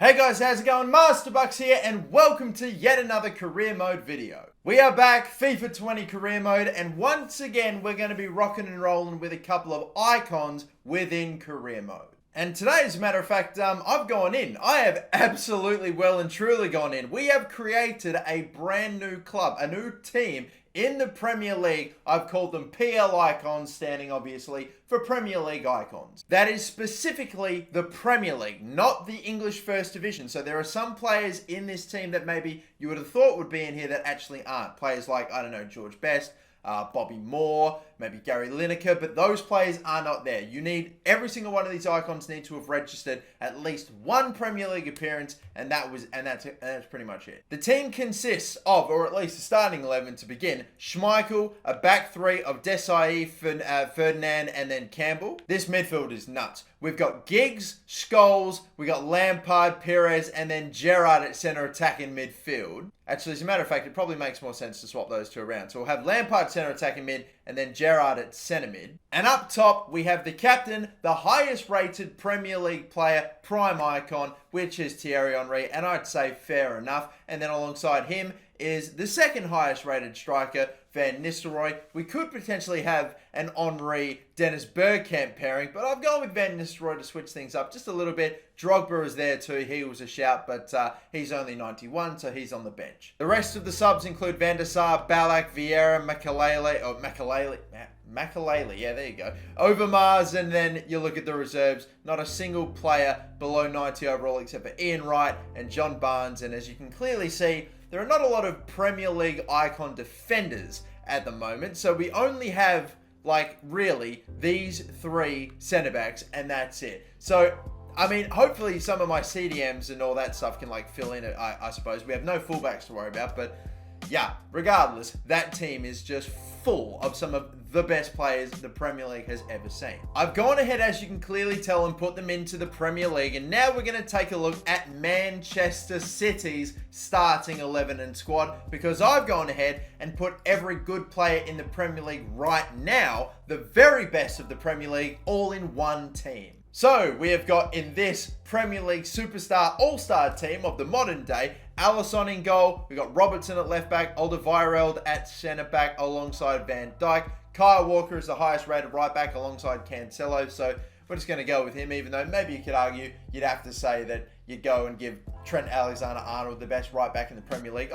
Hey guys, how's it going? MasterBucks here and welcome to yet another career mode video. We are back, FIFA 20 career mode, and once again we're going to be rocking and rolling with a couple of icons within career mode. And today, as a matter of fact, I've gone in. I have absolutely well and truly gone in. We have created a brand new club, a new team in the Premier League. I've called them PL Icons, standing obviously for Premier League Icons. That is specifically the Premier League, not the English First Division. So there are some players in this team that maybe you would have thought would be in here that actually aren't. Players like, I don't know, George Best, Bobby Moore, maybe Gary Lineker, but those players are not there. You need, every single one of these icons need to have registered at least one Premier League appearance, and that's pretty much it. The team consists of, or at least the starting 11 to begin, Schmeichel, a back three of Desai, Ferdinand, and then Campbell. This midfield is nuts. We've got Giggs, Scholes, we got Lampard, Perez, and then Gerrard at centre attacking midfield. Actually, as a matter of fact, it probably makes more sense to swap those two around. So we'll have Lampard centre attacking mid, and then Gerrard at centre mid. And up top, we have the captain, the highest rated Premier League player, prime icon, which is Thierry Henry, and I'd say fair enough. And then alongside him is the second highest rated striker, Van Nistelrooy. We could potentially have an Henry Dennis Bergkamp pairing, but I've gone with Van Nistelrooy to switch things up just a little bit. Drogba is there too. He was a shout, but he's only 91, so he's on the bench. The rest of the subs include Van der Sar, Ballack, Vieira, Makalele, yeah, there you go. Overmars, and then you look at the reserves. Not a single player below 90 overall except for Ian Wright and John Barnes, and as you can clearly see, there are not a lot of Premier League icon defenders at the moment, so we only have, like, really, these three centre-backs, and that's it. So, I mean, hopefully some of my CDMs and all that stuff can, like, fill in it, I suppose. We have no fullbacks to worry about, but yeah, regardless, that team is just full of some of the best players the Premier League has ever seen. I've gone ahead, as you can clearly tell, and put them into the Premier League, and now we're going to take a look at Manchester City's starting 11 and squad, because I've gone ahead and put every good player in the Premier League right now, the very best of the Premier League, all in one team. So, we have got in this Premier League superstar all-star team of the modern day, Alisson in goal, we've got Robertson at left back, Alderweireld at centre back alongside Van Dijk. Kyle Walker is the highest rated right back alongside Cancelo, so we're just going to go with him, even though maybe you could argue you'd have to say that you'd go and give Trent Alexander-Arnold the best right back in the Premier League.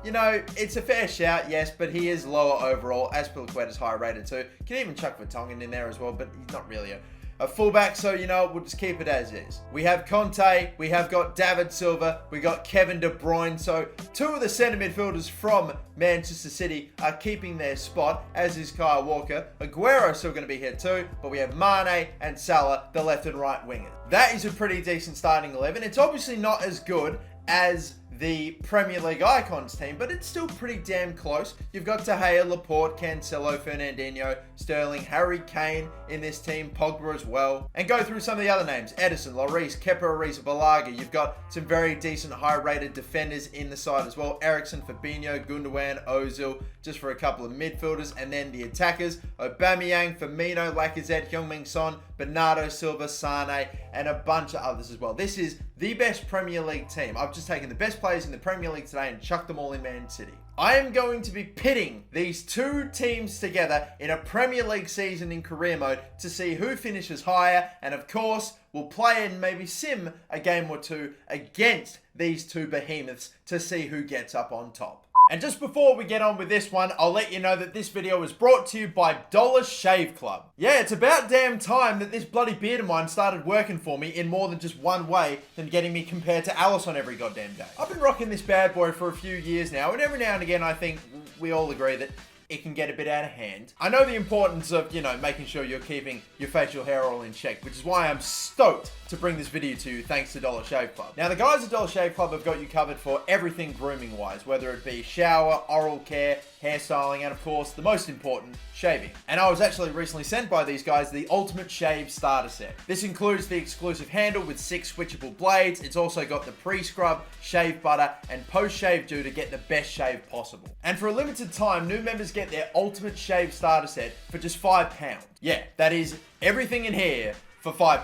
You know, it's a fair shout, yes, but he is lower overall. Azpilicueta's higher rated too. Can even chuck Vertonghen in there as well, but he's not really a fullback, so you know, we'll just keep it as is. We have Conte, we have got David Silva, we got Kevin De Bruyne, so two of the centre midfielders from Manchester City are keeping their spot, as is Kyle Walker. Aguero's still going to be here too, but we have Mane and Salah, the left and right wingers. That is a pretty decent starting 11. It's obviously not as good as the Premier League Icons team, but it's still pretty damn close. You've got De Gea, Laporte, Cancelo, Fernandinho, Sterling, Harry Kane in this team, Pogba as well. And go through some of the other names. Edison, Lloris, Kepa Arrizabalaga. You've got some very decent high-rated defenders in the side as well. Eriksen, Fabinho, Gundogan, Ozil, just for a couple of midfielders. And then the attackers, Aubameyang, Firmino, Lacazette, Heung-min Son, Bernardo Silva, Sane, and a bunch of others as well. This is the best Premier League team. I've just taken the best players in the Premier League today and chucked them all in Man City. I am going to be pitting these two teams together in a Premier League season in career mode to see who finishes higher, and of course, we'll play and maybe sim a game or two against these two behemoths to see who gets up on top. And just before we get on with this one, I'll let you know that this video is brought to you by Dollar Shave Club. Yeah, it's about damn time that this bloody beard of mine started working for me in more than just one way than getting me compared to Alisson every goddamn day. I've been rocking this bad boy for a few years now, and every now and again I think we all agree that it can get a bit out of hand. I know the importance of, you know, making sure you're keeping your facial hair all in check, which is why I'm stoked to bring this video to you thanks to Dollar Shave Club. Now, the guys at Dollar Shave Club have got you covered for everything grooming wise, whether it be shower, oral care, hairstyling, and of course, the most important, shaving. And I was actually recently sent by these guys the Ultimate Shave Starter Set. This includes the exclusive handle with 6 switchable blades. It's also got the pre-scrub, shave butter, and post-shave dew to get the best shave possible. And for a limited time, new members get their Ultimate Shave Starter Set for just £5. Yeah, that is everything in here for £5.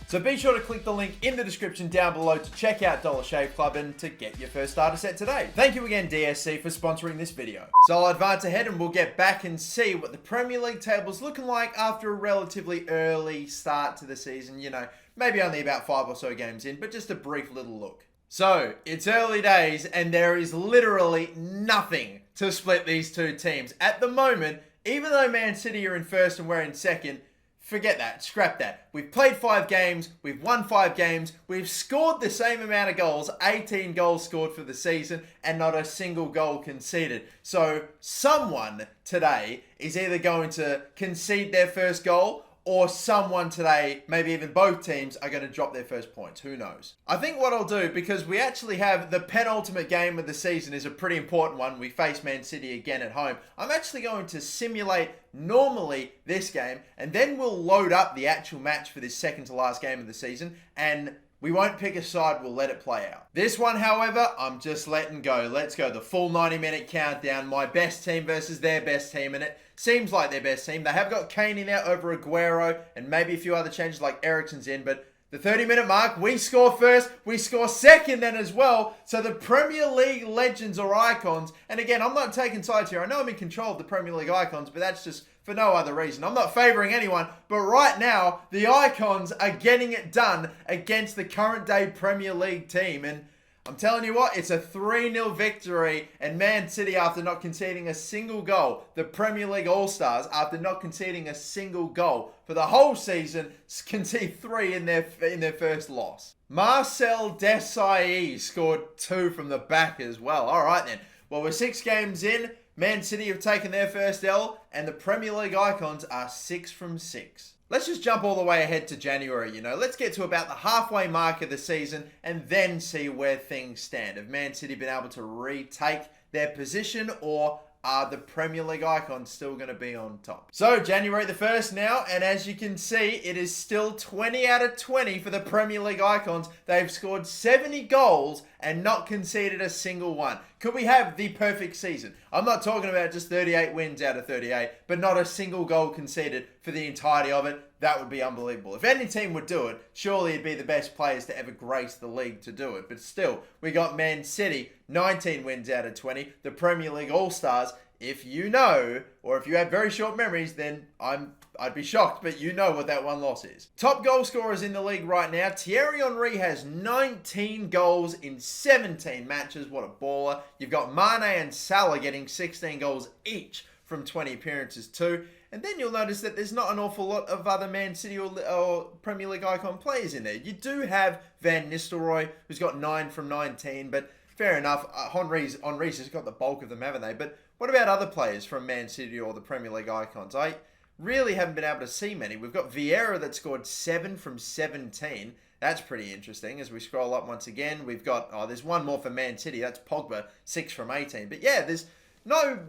So be sure to click the link in the description down below to check out Dollar Shave Club and to get your first starter set today. Thank you again, DSC, for sponsoring this video. So I'll advance ahead and we'll get back and see what the Premier League table's looking like after a relatively early start to the season. You know, maybe only about 5 or so games in, but just a brief little look. So, it's early days and there is literally nothing to split these two teams. At the moment, even though Man City are in first and we're in second, forget that, scrap that. We've played 5 games, we've won 5 games, we've scored the same amount of goals, 18 goals scored for the season, and not a single goal conceded. So, someone today is either going to concede their first goal, or someone today, maybe even both teams, are going to drop their first points. Who knows? I think what I'll do, because we actually have the penultimate game of the season is a pretty important one. We face Man City again at home. I'm actually going to simulate normally this game, and then we'll load up the actual match for this second to last game of the season, and we won't pick a side, we'll let it play out. This one, however, I'm just letting go. Let's go. The full 90-minute countdown. My best team versus their best team, and it seems like their best team. They have got Kane in there over Aguero, and maybe a few other changes like Eriksen's in, but the 30-minute mark, we score first, we score second then as well. So the Premier League legends or icons, and again, I'm not taking sides here. I know I'm in control of the Premier League icons, but that's just for no other reason. I'm not favouring anyone, but right now, the icons are getting it done against the current day Premier League team. And I'm telling you what, it's a 3-0 victory, and Man City, after not conceding a single goal, the Premier League All-Stars, after not conceding a single goal for the whole season, concede 3 in their first loss. Marcel Desailly scored 2 from the back as well. All right then. Well, we're 6 games in. Man City have taken their first L, and the Premier League icons are 6 from 6. Let's just jump all the way ahead to January, you know. Let's get to about the halfway mark of the season and then see where things stand. Have Man City been able to retake their position, or are the Premier League icons still going to be on top? So, January the 1st now, and as you can see, it is still 20 out of 20 for the Premier League icons. They've scored 70 goals and not conceded a single one. Could we have the perfect season? I'm not talking about just 38 wins out of 38, but not a single goal conceded for the entirety of it. That would be unbelievable. If any team would do it, surely it'd be the best players to ever grace the league to do it. But still, we got Man City, 19 wins out of 20. The Premier League All-Stars, if you know, or if you have very short memories, then I'd be shocked, but you know what that one loss is. Top goal scorers in the league right now. Thierry Henry has 19 goals in 17 matches. What a baller. You've got Mane and Salah getting 16 goals each from 20 appearances too. And then you'll notice that there's not an awful lot of other Man City or Premier League icon players in there. You do have Van Nistelrooy, who's got 9 from 19, but fair enough. Henry's has got the bulk of them, haven't they? But what about other players from Man City or the Premier League icons? I really haven't been able to see many. We've got Vieira that scored 7 from 17. That's pretty interesting. As we scroll up once again, we've got, there's one more for Man City. That's Pogba, 6 from 18. But yeah, there's no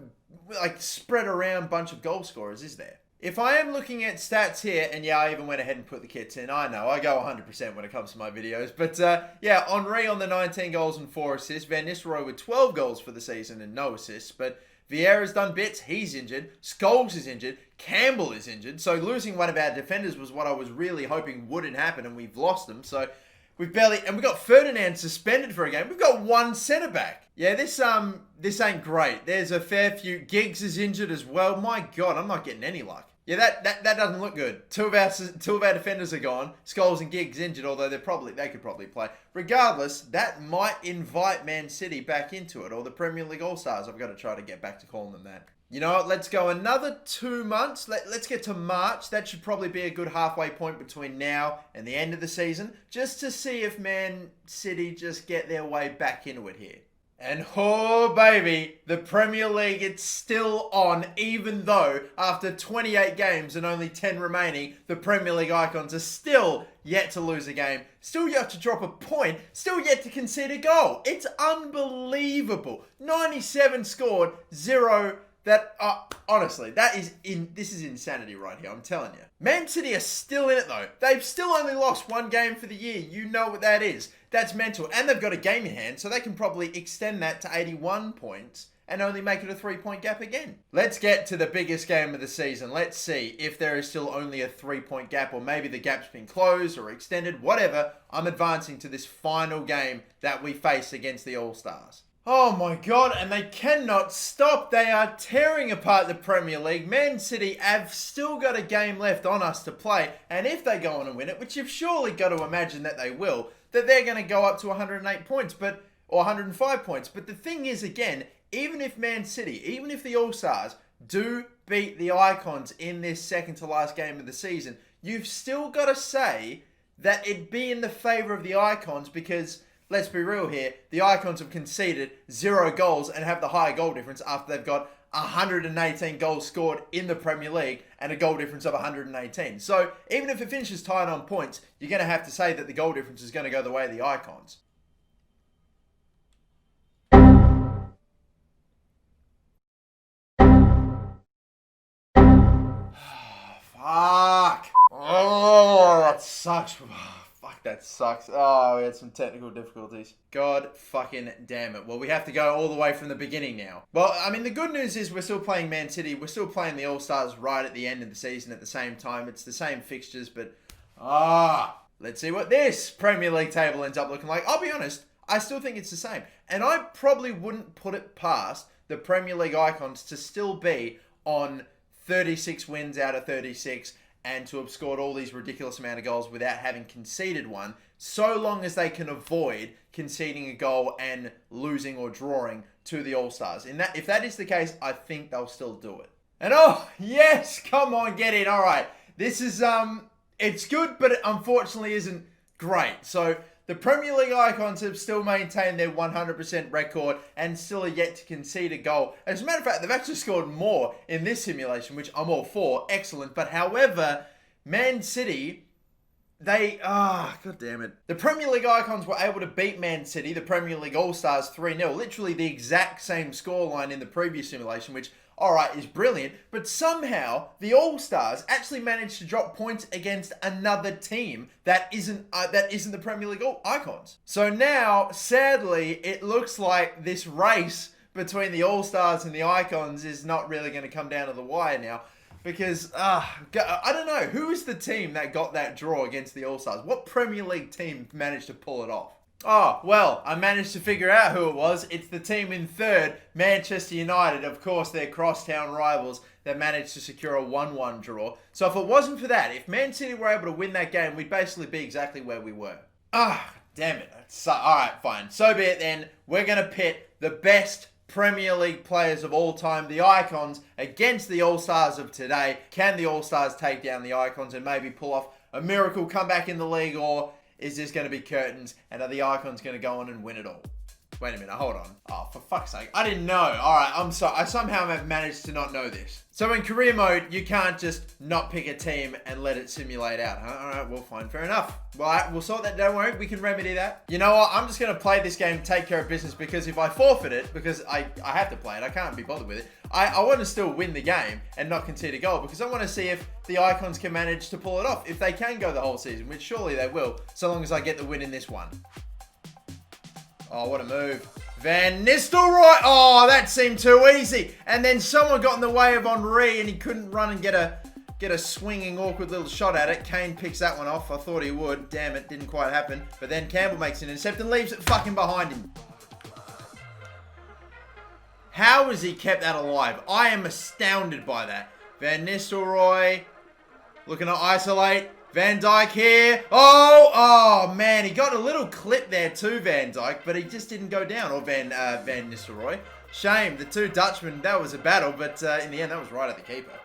spread around bunch of goal scorers, is there? If I am looking at stats here, and yeah, I even went ahead and put the kits in. I know, I go 100% when it comes to my videos. But yeah, Henry on the 19 goals and 4 assists. Van Nistelrooy with 12 goals for the season and no assists. But Vieira's done bits. He's injured. Scholes is injured. Campbell is injured. So losing one of our defenders was what I was really hoping wouldn't happen, and we've lost them. So we've got Ferdinand suspended for a game. We've got 1 centre-back. Yeah, this ain't great. There's a fair few. Giggs is injured as well. My God, I'm not getting any luck. Yeah, that doesn't look good. Two of our defenders are gone. Scholes and Giggs injured, although they could probably play. Regardless, that might invite Man City back into it, or the Premier League All-Stars. I've got to try to get back to calling them that. You know what? Let's go another 2 months. Let's get to March. That should probably be a good halfway point between now and the end of the season, just to see if Man City just get their way back into it here. And oh baby, the Premier League, it's still on, even though after 28 games and only 10 remaining, the Premier League icons are still yet to lose a game, still yet to drop a point, still yet to concede a goal. It's unbelievable. 97 scored, 0 that, honestly, this is insanity right here, I'm telling you. Man City are still in it though. They've still only lost 1 game for the year. You know what that is. That's mental. And they've got a game in hand, so they can probably extend that to 81 points and only make it a 3-point gap again. Let's get to the biggest game of the season. Let's see if there is still only a 3-point gap, or maybe the gap's been closed or extended, whatever. I'm advancing to this final game that we face against the All-Stars. Oh my God, and they cannot stop. They are tearing apart the Premier League. Man City have still got a game left on us to play, and if they go on and win it, which you've surely got to imagine that they will, that they're going to go up to 108 points, or 105 points. But the thing is, again, even if Man City, even if the All-Stars do beat the Icons in this second to last game of the season, you've still got to say that it'd be in the favour of the Icons, because let's be real here, the Icons have conceded 0 goals and have the higher goal difference after they've got 118 goals scored in the Premier League and a goal difference of 118. So even if it finishes tied on points, you're going to have to say that the goal difference is going to go the way of the Icons. Fuck. Oh, that sucks. Fuck, that sucks. Oh, we had some technical difficulties. God fucking damn it. Well, we have to go all the way from the beginning now. Well, I mean, the good news is we're still playing Man City. We're still playing the All-Stars right at the end of the season at the same time. It's the same fixtures, but let's see what this Premier League table ends up looking like. I'll be honest, I still think it's the same. And I probably wouldn't put it past the Premier League Icons to still be on 36 wins out of 36 and to have scored all these ridiculous amount of goals without having conceded one, so long as they can avoid conceding a goal and losing or drawing to the All-Stars. If that is the case, I think they'll still do it. And oh, yes, come on, get in. All right, this is, it's good, but it unfortunately isn't great. So the Premier League Icons have still maintained their 100% record and still are yet to concede a goal. As a matter of fact, they've actually scored more in this simulation, which I'm all for. Excellent. But however, Man City, God damn it. The Premier League Icons were able to beat Man City, the Premier League All-Stars 3-0. Literally the exact same scoreline in the previous simulation, which, alright, is brilliant. But somehow, the All-Stars actually managed to drop points against another team that isn't the Premier League Icons. So now, sadly, it looks like this race between the All-Stars and the Icons is not really going to come down to the wire now. Because, I don't know, who is the team that got that draw against the All-Stars? What Premier League team managed to pull it off? Oh, well, I managed to figure out who it was. It's the team in third, Manchester United. Of course, they're crosstown rivals that managed to secure a 1-1 draw. So if it wasn't for that, if Man City were able to win that game, we'd basically be exactly where we were. Damn it. Alright, fine. So be it then. We're going to pit the best Premier League players of all time, the Icons, against the All-Stars of today. Can the All-Stars take down the Icons and maybe pull off a miracle comeback in the league, or is this going to be curtains and are the Icons going to go on and win it all? Wait a minute, hold on. Oh, for fuck's sake. I didn't know. Alright, I'm sorry. I somehow have managed to not know this. So in career mode, you can't just not pick a team and let it simulate out. Alright, well, fine. Fair enough. Well, we'll sort that. Don't worry. We can remedy that. You know what? I'm just going to play this game, take care of business, because if I forfeit it, because I have to play it, I can't be bothered with it. I want to still win the game and not concede a goal, because I want to see if the Icons can manage to pull it off. If they can go the whole season, which surely they will, so long as I get the win in this one. Oh, what a move. Van Nistelrooy. Oh, that seemed too easy. And then someone got in the way of Henry and he couldn't run and get a swinging, awkward little shot at it. Kane picks that one off. I thought he would. Damn it, didn't quite happen. But then Campbell makes an intercept and leaves it fucking behind him. How has he kept that alive? I am astounded by that. Van Nistelrooy looking to isolate. Van Dijk here. Oh, man. He got a little clip there too, Van Dijk, but he just didn't go down. Or Van Nistelrooy. Shame. The two Dutchmen, that was a battle, but in the end, that was right at the keeper.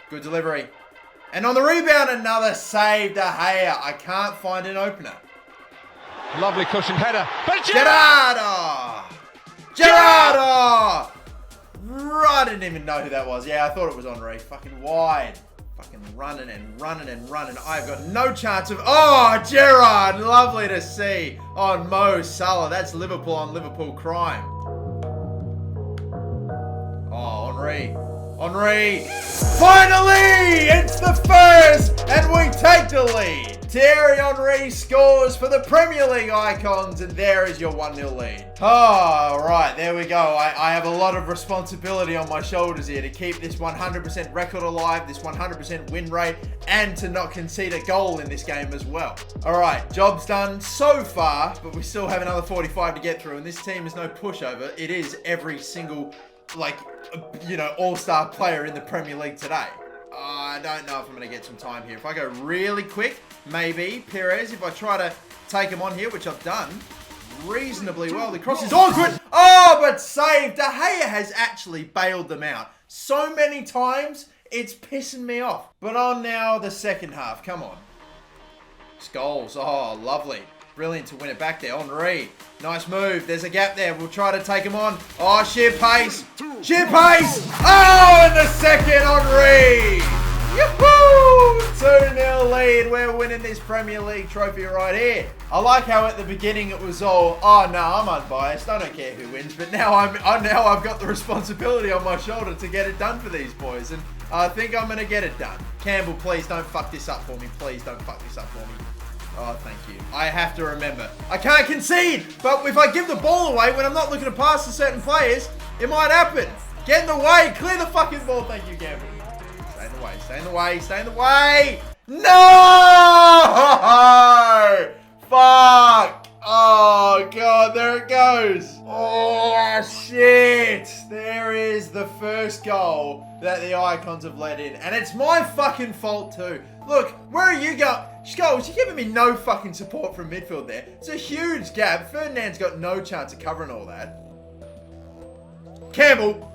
Good delivery. And on the rebound, another save. De Gea. I can't find an opener. Lovely cushioned header. But Gerardo! I didn't even know who that was. Yeah, I thought it was Henry. Fucking wide. Fucking running and running and running. I've got no chance of... Oh, Gerrard! Lovely to see on Mo Salah. That's Liverpool on Liverpool crime. Oh, Henry. Finally! It's the first! And we take the lead. Thierry Henry scores for the Premier League icons, and there is your 1-0 lead. Oh, right, there we go. I have a lot of responsibility on my shoulders here to keep this 100% record alive, this 100% win rate, and to not concede a goal in this game as well. All right, job's done so far, but we still have another 45 to get through, and this team is no pushover. It is every single, all-star player in the Premier League today. I don't know if I'm going to get some time here. If I go really quick, maybe. Perez, if I try to take him on here, which I've done reasonably well. The cross is awkward. Oh, but saved. De Gea has actually bailed them out so many times, it's pissing me off. But on now the second half. Come on. Scholes. Oh, lovely. Brilliant to win it back there. Henry. Nice move. There's a gap there. We'll try to take him on. Oh, sheer pace. Sheer pace. Oh, and the second Henry. Yoo-hoo! 2-0 lead. We're winning this Premier League trophy right here. I like how at the beginning it was all, oh no, I'm unbiased. I don't care who wins. But now I've got the responsibility on my shoulder to get it done for these boys. And I think I'm going to get it done. Campbell, please don't fuck this up for me. Please don't fuck this up for me. Oh, thank you. I have to remember. I can't concede, but if I give the ball away when I'm not looking to pass to certain players, it might happen. Get in the way. Clear the fucking ball. Thank you, Campbell. Stay in the way. Stay in the way. Stay in the way. No! Fuck. Oh, God. There it goes. Oh, shit. There is the first goal that the Icons have let in. And it's my fucking fault, too. Look, where are you going? Scholes, you're giving me no fucking support from midfield there. It's a huge gap. Ferdinand's got no chance of covering all that. Campbell,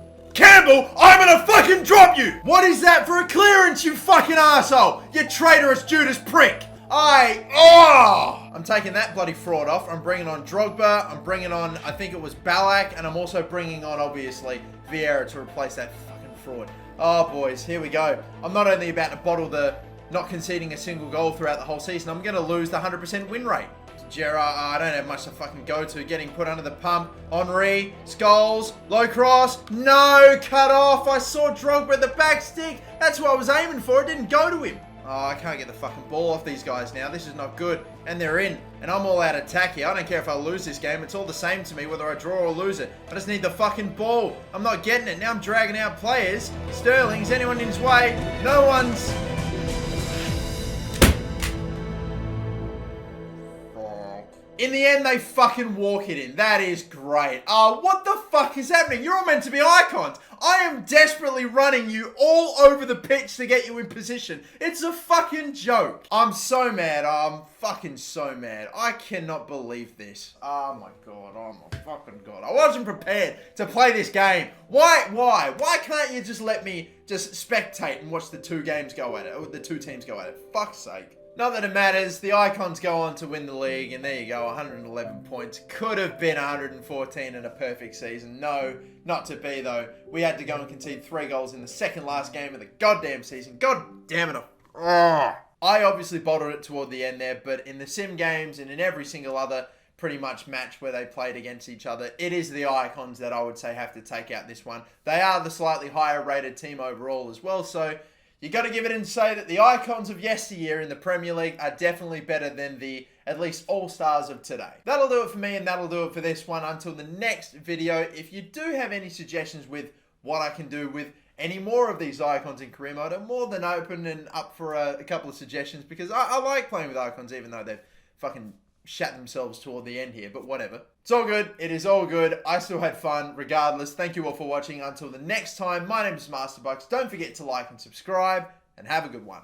I'm gonna fucking drop you! What is that for a clearance, you fucking asshole? You traitorous Judas prick! I'm taking that bloody fraud off. I'm bringing on Drogba. I'm bringing on, I think it was Ballack. And I'm also bringing on, obviously, Vieira to replace that fucking fraud. Oh, boys, here we go. I'm not only about to bottle the not conceding a single goal throughout the whole season, I'm going to lose the 100% win rate. Gerrard, I don't have much to fucking go to. Getting put under the pump. Henry, Scholes, low cross. No, cut off. I saw Drogba at the back stick. That's what I was aiming for. It didn't go to him. Oh, I can't get the fucking ball off these guys now. This is not good. And they're in. And I'm all out of attack here. I don't care if I lose this game. It's all the same to me whether I draw or lose it. I just need the fucking ball. I'm not getting it. Now I'm dragging out players. Sterling's anyone in his way. No one's... In the end, they fucking walk it in. That is great. What the fuck is happening? You're all meant to be icons. I am desperately running you all over the pitch to get you in position. It's a fucking joke. I'm so mad. I'm fucking so mad. I cannot believe this. Oh my god. Oh my fucking god. I wasn't prepared to play this game. Why? Why can't you just let me just spectate and watch the two games go at it? Or the two teams go at it? Fuck's sake. Not that it matters. The Icons go on to win the league, and there you go, 111 points. Could have been 114 in a perfect season. No, not to be, though. We had to go and concede 3 goals in the second last game of the goddamn season. God damn it. I obviously bottled it toward the end there, but in the sim games and in every single other pretty much match where they played against each other, it is the Icons that I would say have to take out this one. They are the slightly higher rated team overall as well, so... You got to give it and say that the Icons of yesteryear in the Premier League are definitely better than the, at least, all-stars of today. That'll do it for me, and that'll do it for this one. Until the next video, if you do have any suggestions with what I can do with any more of these Icons in career mode, I'm more than open and up for a couple of suggestions, because I like playing with Icons, even though they've fucking shat themselves toward the end here, but whatever. It's all good. It is all good. I still had fun regardless. Thank you all for watching. Until the next time, my name is MasterBucks. Don't forget to like and subscribe, and have a good one.